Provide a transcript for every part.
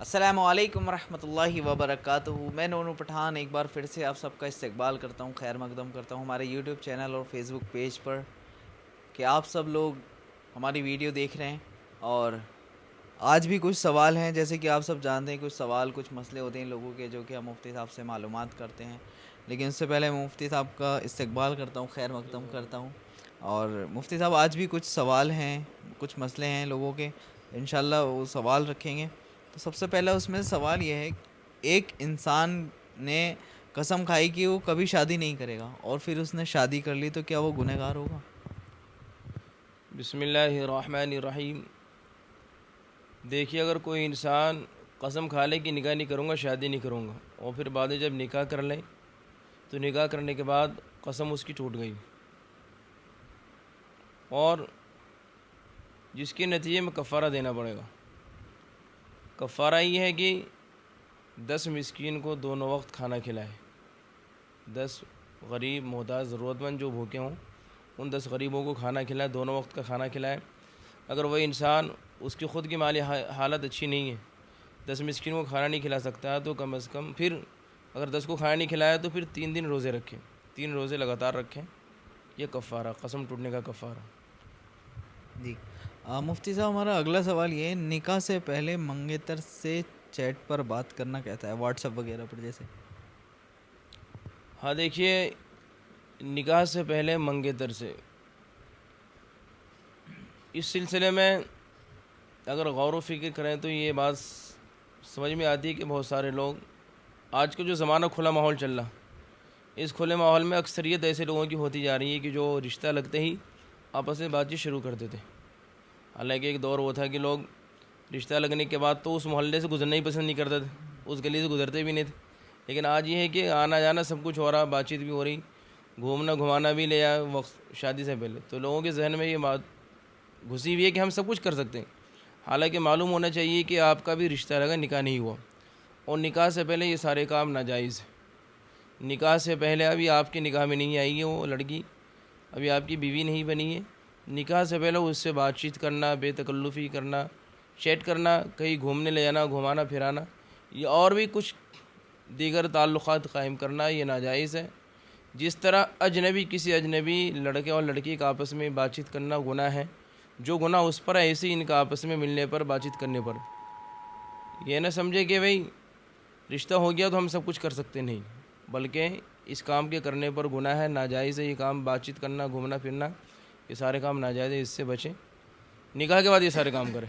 السلام علیکم ورحمۃ اللہ وبرکاتہ۔ میں نونو پٹھان ایک بار پھر سے آپ سب کا استقبال کرتا ہوں، خیر مقدم کرتا ہوں ہمارے یوٹیوب چینل اور فیس بک پیج پر کہ آپ سب لوگ ہماری ویڈیو دیکھ رہے ہیں۔ اور آج بھی کچھ سوال ہیں، جیسے کہ آپ سب جانتے ہیں کچھ سوال کچھ مسئلے ہوتے ہیں لوگوں کے، جو کہ ہم مفتی صاحب سے معلومات کرتے ہیں۔ لیکن اس سے پہلے میں مفتی صاحب کا استقبال کرتا ہوں، خیر مقدم کرتا ہوں۔ اور مفتی صاحب آج بھی کچھ سوال ہیں، کچھ مسئلے ہیں لوگوں کے، انشاءاللہ وہ سوال رکھیں گے۔ تو سب سے پہلا اس میں سوال یہ ہے، ایک انسان نے قسم کھائی کہ وہ کبھی شادی نہیں کرے گا اور پھر اس نے شادی کر لی، تو کیا وہ گنہگار ہوگا؟ بسم اللہ الرحمن الرحیم۔ دیکھیے، اگر کوئی انسان قسم کھا لے کہ نکاح نہیں کروں گا، شادی نہیں کروں گا، اور پھر بعد میں جب نکاح کر لے تو نکاح کرنے کے بعد قسم اس کی ٹوٹ گئی، اور جس کے نتیجے میں کفارہ دینا پڑے گا۔ کفارہ یہ ہے کہ 10 مسکین کو دونوں وقت کھانا کھلائے، 10 غریب محتاج ضرورت مند جو بھوکے ہوں ان 10 غریبوں کو کھانا کھلائے، دونوں وقت کا کھانا کھلائے۔ اگر وہ انسان اس کی خود کی مالی حالت اچھی نہیں ہے، 10 مسکین کو کھانا نہیں کھلا سکتا، تو کم از کم پھر اگر 10 کو کھانا نہیں کھلایا تو پھر 3 دن روزے رکھیں، 3 روزے لگاتار رکھیں۔ یہ کفارہ، قسم ٹوٹنے کا کفارہ۔ جی مفتی صاحب، ہمارا اگلا سوال یہ ہے، نکاح سے پہلے منگیتر سے چیٹ پر بات کرنا کہتا ہے، واٹس ایپ وغیرہ پر جیسے؟ ہاں دیکھیے، نکاح سے پہلے منگیتر سے، اس سلسلے میں اگر غور و فکر کریں تو یہ بات سمجھ میں آتی ہے کہ بہت سارے لوگ، آج کا جو زمانہ کھلا ماحول چل رہا، اس کھلے ماحول میں اکثریت ایسے لوگوں کی ہوتی جا رہی ہے کہ جو رشتہ لگتے ہی آپس میں بات چیت شروع کرتے تھے۔ حالانکہ ایک دور وہ تھا کہ لوگ رشتہ لگنے کے بعد تو اس محلے سے گزرنا ہی پسند نہیں کرتے تھے، اس گلی سے گزرتے بھی نہیں تھے۔ لیکن آج یہ ہے کہ آنا جانا سب کچھ ہو رہا، بات چیت بھی ہو رہی، گھومنا گھمانا بھی لیا وقت شادی سے پہلے، تو لوگوں کے ذہن میں یہ بات گھسی ہوئی ہے کہ ہم سب کچھ کر سکتے ہیں۔ حالانکہ معلوم ہونا چاہیے کہ آپ کا بھی رشتہ لگا، نکاح نہیں ہوا، اور نکاح سے پہلے یہ سارے کام ناجائز ہیں۔ نکاح سے پہلے ابھی آپ کے نکاح میں نہیں آئی ہے وہ لڑکی، ابھی آپ کی بیوی نہیں بنی ہے، نکاح سے پہلے اس سے بات چیت کرنا، بے تکلفی کرنا، چیٹ کرنا، کہیں گھومنے لے جانا، گھمانا پھرانا، یہ اور بھی کچھ دیگر تعلقات قائم کرنا، یہ ناجائز ہے۔ جس طرح اجنبی کسی اجنبی لڑکے اور لڑکی کا آپس میں بات چیت کرنا گناہ ہے، جو گناہ اس پر ہے، ایسے ہی ان کا آپس میں ملنے پر بات چیت کرنے پر۔ یہ نہ سمجھے کہ بھئی رشتہ ہو گیا تو ہم سب کچھ کر سکتے، نہیں، بلکہ اس کام کے کرنے پر گناہ ہے، ناجائز ہے یہ کام، بات چیت کرنا، گھومنا پھرنا، یہ سارے کام ناجائز ہے، اس سے بچیں۔ نکاح کے بعد یہ سارے کام کریں،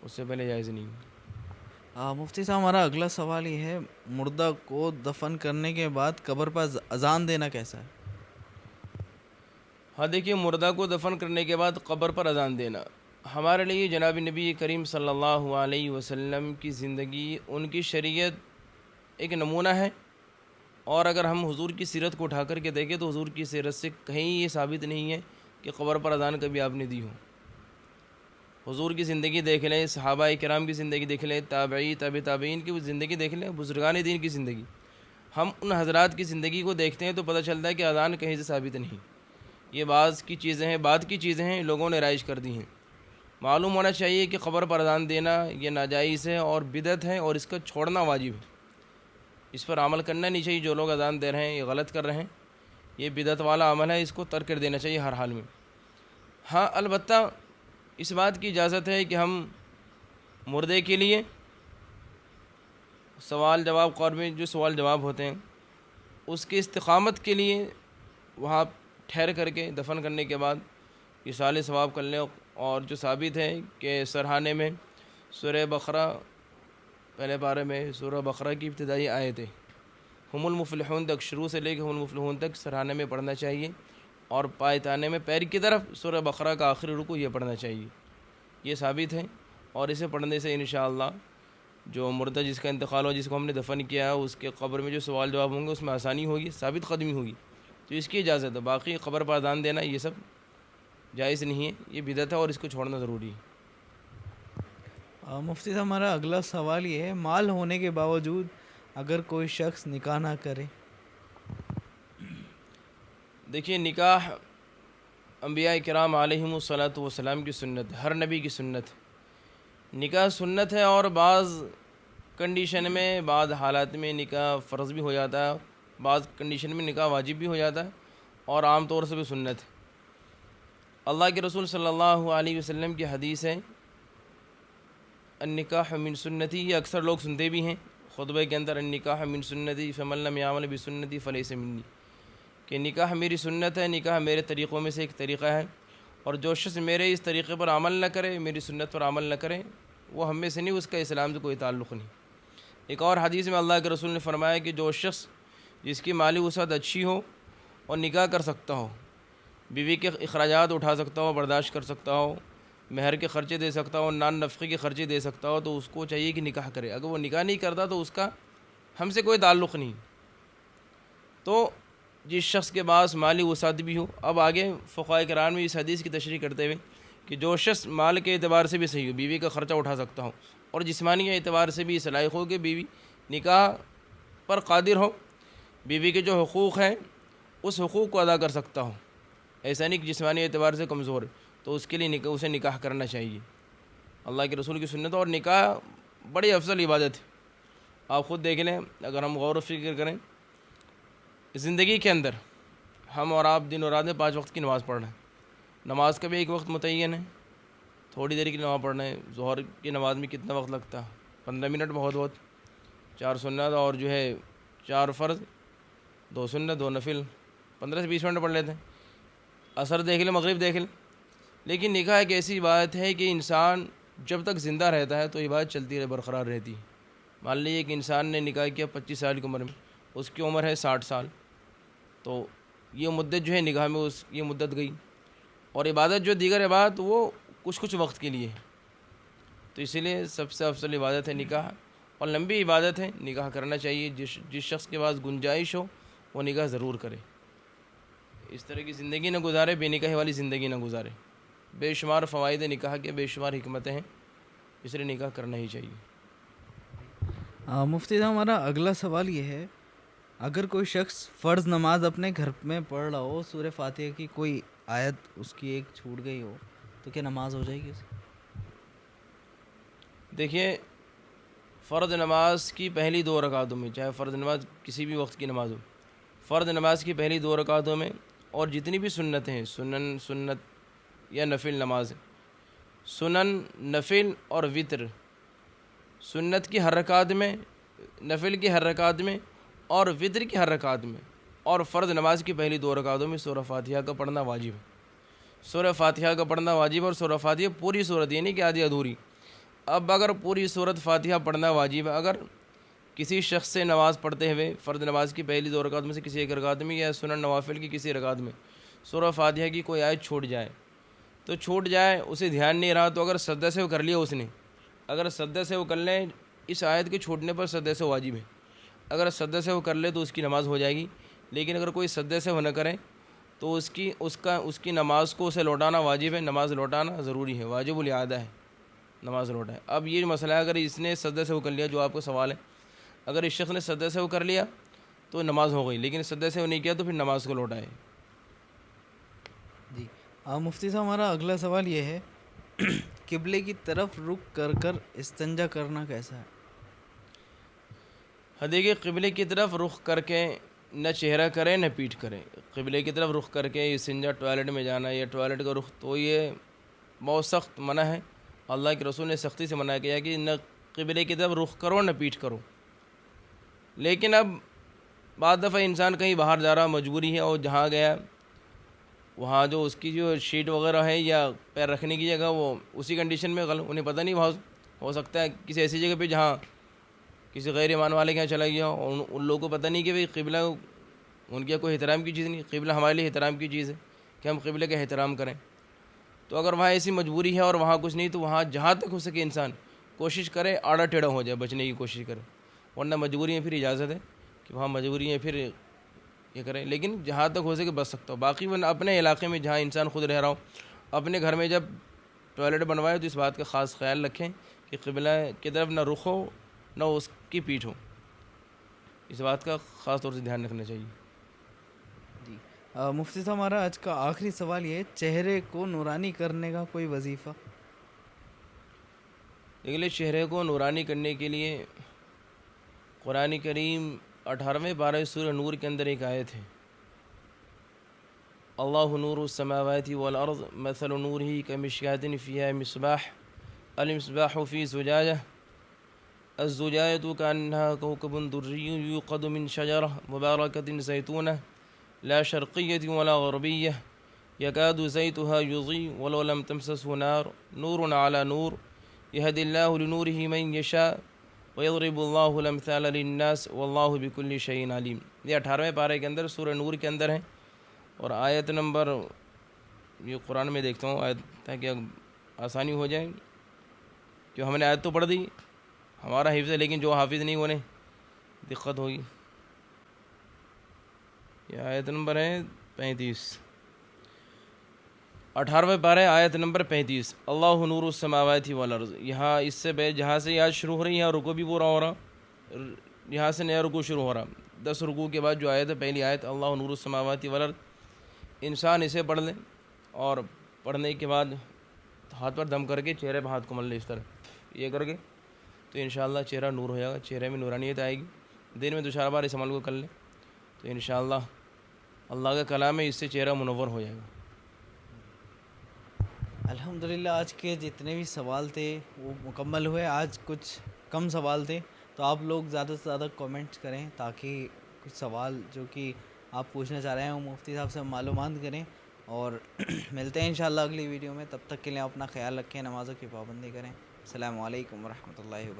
اس سے پہلے جائز نہیں۔ مفتی صاحب، ہمارا اگلا سوال یہ ہے، مردہ کو دفن کرنے کے بعد قبر پر اذان دینا کیسا ہے؟ ہاں دیکھیے، مردہ کو دفن کرنے کے بعد قبر پر اذان دینا ہمارے لیے جناب نبی کریم صلی اللہ علیہ وسلم کی زندگی، ان کی شریعت ایک نمونہ ہے۔ اور اگر ہم حضور کی سیرت کو اٹھا کر کے دیکھیں تو حضور کی سیرت سے کہیں یہ ثابت نہیں ہے کہ قبر پر اذان کبھی آپ نے دی ہو۔ حضور کی زندگی دیکھ لیں، صحابہ کرام کی زندگی دیکھ لیں، تابعی تابعین کی زندگی دیکھ لیں، بزرگان دین کی زندگی، ہم ان حضرات کی زندگی کو دیکھتے ہیں تو پتہ چلتا ہے کہ اذان کہیں سے ثابت نہیں۔ یہ بعض کی چیزیں ہیں، بعد کی چیزیں ہیں، لوگوں نے رائج کر دی ہیں۔ معلوم ہونا چاہیے کہ قبر پر اذان دینا یہ ناجائز ہے اور بدعت ہے، اور اس کا چھوڑنا واجب ہے، اس پر عمل کرنا نہیں چاہیے۔ جو لوگ اذان دے رہے ہیں یہ غلط کر رہے ہیں، یہ بدعت والا عمل ہے، اس کو ترک کر دینا چاہیے ہر حال میں۔ ہاں البتہ اس بات کی اجازت ہے کہ ہم مردے کے لیے سوال جواب، قبر میں جو سوال جواب ہوتے ہیں اس کے استقامت کے لیے وہاں ٹھہر کر کے دفن کرنے کے بعد اصالِ ثواب کر لیں۔ اور جو ثابت ہے کہ سرحانے میں سورہ بقرہ پہلے پارے میں سورہ بقرہ کی ابتدائی آیتیں ہم المفلحون تک، شروع سے لے کے ہم المفلحون تک سرحانے میں پڑھنا چاہیے، اور پائے میں پیر کی طرف سورہ بقرہ کا آخری رکوع یہ پڑھنا چاہیے، یہ ثابت ہے۔ اور اسے پڑھنے سے انشاءاللہ جو مردہ جس کا انتقال ہو، جس کو ہم نے دفن کیا ہے، اس کے قبر میں جو سوال جواب ہوں گے اس میں آسانی ہوگی، ثابت قدمی ہوگی، تو اس کی اجازت ہے۔ باقی قبر پر اذان دینا یہ سب جائز نہیں ہے، یہ بدعت ہے اور اس کو چھوڑنا ضروری ہے۔ مفتی صاحب، ہمارا اگلا سوال یہ ہے، مال ہونے کے باوجود اگر کوئی شخص نکاح نہ کرے؟ دیکھیے، نکاح انبیاء کرام علیہم الصلاۃ والسلام کی سنت ہے، ہر نبی کی سنت ہے۔ نکاح سنت ہے اور بعض کنڈیشن میں بعض حالات میں نکاح فرض بھی ہو جاتا ہے، بعض کنڈیشن میں نکاح واجب بھی ہو جاتا ہے اور عام طور سے بھی سنت ہے۔ اللہ کے رسول صلی اللہ علیہ وسلم کی حدیث ہے النکاح من سنتی، یہ اکثر لوگ سنتے بھی ہیں خطبے کے اندر، النکاح من سنتی فمن لم یعمل بسنتی فلیس منی، کہ نکاح میری سنت ہے، نکاح میرے طریقوں میں سے ایک طریقہ ہے، اور جو شخص میرے اس طریقے پر عمل نہ کرے، میری سنت پر عمل نہ کرے، وہ ہم میں سے نہیں، اس کا اسلام سے کوئی تعلق نہیں۔ ایک اور حدیث میں اللہ کے رسول نے فرمایا کہ جو شخص جس کی مالی وسعت اچھی ہو اور نکاح کر سکتا ہو، بیوی کے اخراجات اٹھا سکتا ہو، برداشت کر سکتا ہو، مہر کے خرچے دے سکتا ہو، نان نفقے کے خرچے دے سکتا ہو، تو اس کو چاہیے کہ نکاح کرے۔ اگر وہ نکاح نہیں کرتا تو اس کا ہم سے کوئی تعلق نہیں۔ تو جس شخص کے پاس مالی وسعت بھی ہو، اب آگے فقہاء کرام میں اس حدیث کی تشریح کرتے ہوئے کہ جو شخص مال کے اعتبار سے بھی صحیح ہو، بیوی کا خرچہ اٹھا سکتا ہو، اور جسمانی اعتبار سے بھی اس لائق ہو کہ بیوی نکاح پر قادر ہو، بیوی کے جو حقوق ہیں اس حقوق کو ادا کر سکتا ہو، ایسا نہیں کہ جسمانی اعتبار سے کمزور ہے، تو اس کے لیے اسے نکاح کرنا چاہیے۔ اللہ کے رسول کی سنت، اور نکاح بڑی افضل عبادت ہے۔ آپ خود دیکھ لیں، اگر ہم غور و فکر کریں زندگی کے اندر، ہم اور آپ دن اور رات میں 5 وقت کی نماز پڑھ رہے ہیں، نماز کا بھی ایک وقت متعین ہے، تھوڑی دیر کی نماز پڑھ رہے ہیں، ظہر کی نماز میں کتنا وقت لگتا ہے؟ 15 منٹ، بہت 4 سنت اور جو ہے 4 فرض، 2 سنت 2 نفل، 15 سے 20 منٹ پڑھ لیتے ہیں۔ عصر دیکھ لیں، مغرب دیکھ لیں۔ لیکن نکاح ایک ایسی بات ہے کہ انسان جب تک زندہ رہتا ہے تو یہ بات چلتی رہے، برقرار رہتی ہے۔ مان لیجیے کہ انسان نے نکاح کیا 25 سال کی عمر میں، اس کی عمر ہے 60 سال، تو یہ مدت جو ہے نکاح میں یہ مدت گئی، اور عبادت جو دیگر عبادت وہ کچھ وقت کے لیے ہے، تو اسی لیے سب سے افضل عبادت ہے نکاح، اور لمبی عبادت ہے، نکاح کرنا چاہیے۔ جس شخص کے پاس گنجائش ہو وہ نکاح ضرور کرے، اس طرح کی زندگی نہ گزارے، بے نکاح والی زندگی نہ گزارے۔ بے شمار فوائد نکاح کے، بے شمار حکمتیں ہیں، اس لیے نکاح کرنا ہی چاہیے۔ مفتی صاحب، ہمارا اگلا سوال یہ ہے، اگر کوئی شخص فرض نماز اپنے گھر میں پڑھ رہا ہو، سورہ فاتحہ کی کوئی آیت اس کی ایک چھوٹ گئی ہو، تو کیا نماز ہو جائے گی اس کی؟ دیکھیے، فرض نماز کی پہلی 2 رکعتوں میں، چاہے فرض نماز کسی بھی وقت کی نماز ہو، فرض نماز کی پہلی 2 رکعتوں میں، اور جتنی بھی سنتیں ہیں، سنت یا نفل نماز، سنن، نفل اور وطر، سنت کی ہر رکعت میں، نفل کی ہر رکعت میں، اور وطر کی ہر رکعت میں، اور فرض نماز کی پہلی 2 رکعتوں میں سورہ فاتحہ کا پڑھنا واجب ہے۔ سورہ فاتحہ کا پڑھنا واجب ہے، اور سورہ فاتحہ پوری صورت، یہ نہیں کہ آدھی ادھوری۔ اب اگر پوری صورت فاتحہ پڑھنا واجب ہے، اگر کسی شخص سے نماز پڑھتے ہوئے فرض نماز کی پہلی 2 رکعت میں سے کسی ایک رکعت میں، یا سنن نوافل کی کسی رکعت میں سورہ فاتحہ کی کوئی آیت چھوٹ جائے، تو چھوٹ جائے، اسے دھیان نہیں رہا، تو اگر سجدہ سے وہ کر لیا اس نے، اگر سجدہ سے وہ کر لیں، اس آیت کے چھوٹنے پر سجدہ سے واجب ہے، اگر سجدہ سے وہ کر لے تو اس کی نماز ہو جائے گی۔ لیکن اگر کوئی سجدہ سے وہ نہ کرے تو اس کی نماز کو اسے لوٹانا واجب ہے، نماز لوٹانا ضروری ہے، واجب الاعادہ ہے، نماز لوٹائے۔ اب یہ مسئلہ ہے، اگر اس نے سجدہ سے وہ کر لیا، جو آپ کو سوال ہے، اگر اس شخص نے سجدہ سے وہ کر لیا تو نماز ہو گئی، لیکن سجدہ سے وہ نہیں کیا تو پھر نماز کو لوٹائے۔ جی مفتی صاحب، ہمارا اگلا سوال یہ ہے، قبلے کی طرف رخ کر استنجا کرنا کیسا ہے؟ دیکھیے، قبلے کی طرف رخ کر کے نہ چہرہ کرے نہ پیٹھ کرے، قبلے کی طرف رخ کر کے استنجا، ٹوائلٹ میں جانا یا ٹوائلٹ کا رخ، تو یہ بہت سخت منع ہے۔ اللہ کے رسول نے سختی سے منع کیا کہ نہ قبلے کی طرف رخ کرو نہ پیٹھ کرو۔ لیکن اب بعض دفعہ انسان کہیں باہر جا رہا، مجبوری ہے، اور جہاں گیا وہاں جو اس کی جو شیٹ وغیرہ ہے یا پیر رکھنے کی جگہ، وہ اسی کنڈیشن میں انہیں پتہ نہیں، وہاں ہو سکتا ہے کسی ایسی جگہ پہ جہاں کسی غیر ایمان والے کے یہاں چلا گیا، اور ان لوگوں کو پتہ نہیں کہ بھئی قبلہ ان کے کوئی احترام کی چیز نہیں، قبلہ ہمارے لیے احترام کی چیز ہے کہ ہم قبلے کا احترام کریں۔ تو اگر وہاں ایسی مجبوری ہے اور وہاں کچھ نہیں، تو وہاں جہاں تک ہو سکے انسان کوشش کرے آڑا ٹیڑھا ہو جائے، بچنے کی کوشش کرے، ورنہ مجبوری میں پھر اجازت ہے کہ وہاں مجبوری ہے پھر یہ کریں، لیکن جہاں تک ہو سکے بچ سکتا ہو۔ باقی ورنہ اپنے علاقے میں جہاں انسان خود رہ رہا ہو، اپنے گھر میں جب ٹوائلٹ بنوائے تو اس بات کا خاص خیال رکھیں کہ قبلہ کی طرف نہ رخ ہو نہ اس کی پیٹھ ہو، اس بات کا خاص طور سے دھیان رکھنا چاہیے۔ جی مفتی صاحب، ہمارا آج کا آخری سوال یہ ہے، چہرے کو نورانی کرنے کا کوئی وظیفہ؟ اگلے چہرے کو نورانی کرنے کے لیے قرآن کریم 18ویں پارہ سورہ نور کے اندر ایک آیت ہے، اللہ نور السماوات والارض مثل نورہ کمشکاۃ فیہا مصباح المصباح فی زجاجہ الزجاجة كأنها كوكب دري يوقد من شجرة مباركة زيتونة لا شرقية ولا غربية يكاد زيتها يضيء ولو لم تمسسه نار نور على نور يهدي الله لنوره من يشاء ويضرب الله الأمثال للناس والله بكل شيء عليم۔ یہ 18ویں پارے کے اندر سورہ نور کے اندر ہے، اور آیت نمبر، یہ قرآن میں دیکھتا ہوں آیت تاکہ آسانی ہو جائے، کہ ہم نے آیت تو پڑھ دی، ہمارا حفظ ہے، لیکن جو حافظ نہیں انہیں دقت ہوگی۔ یہ آیت نمبر ہے 35، 18ویں پارے آیت نمبر 35، اللہ نور السماوات والارض۔ یہاں اس سے جہاں سے یہ آیت شروع ہو رہی ہے، یہاں رکوع بھی پورا ہو رہا، یہاں سے نیا رکوع شروع ہو رہا، 10 رکوع کے بعد جو آیت ہے، پہلی آیت اللہ نور السماوات والارض، انسان اسے پڑھ لے، اور پڑھنے کے بعد ہاتھ پر دم کر کے چہرے پہ ہاتھ کو مل لے، اس طرح یہ کر کے، تو انشاءاللہ چہرہ نور ہو جائے گا، چہرے میں نورانیت آئے گی۔ دن میں 2-4 بار اس عمل کو کر لیں تو انشاءاللہ اللہ کا کلام ہے، اس سے چہرہ منور ہو جائے گا۔ الحمدللہ آج کے جتنے بھی سوال تھے وہ مکمل ہوئے، آج کچھ کم سوال تھے، تو آپ لوگ زیادہ سے زیادہ کامنٹس کریں تاکہ کچھ سوال جو کہ آپ پوچھنا چاہ رہے ہیں وہ مفتی صاحب سے معلومات کریں، اور ملتے ہیں انشاءاللہ اگلی ویڈیو میں، تب تک کے لیے اپنا خیال رکھیں، نمازوں کی پابندی کریں۔ السلام علیکم ورحمۃ اللہ وبرکاتہ۔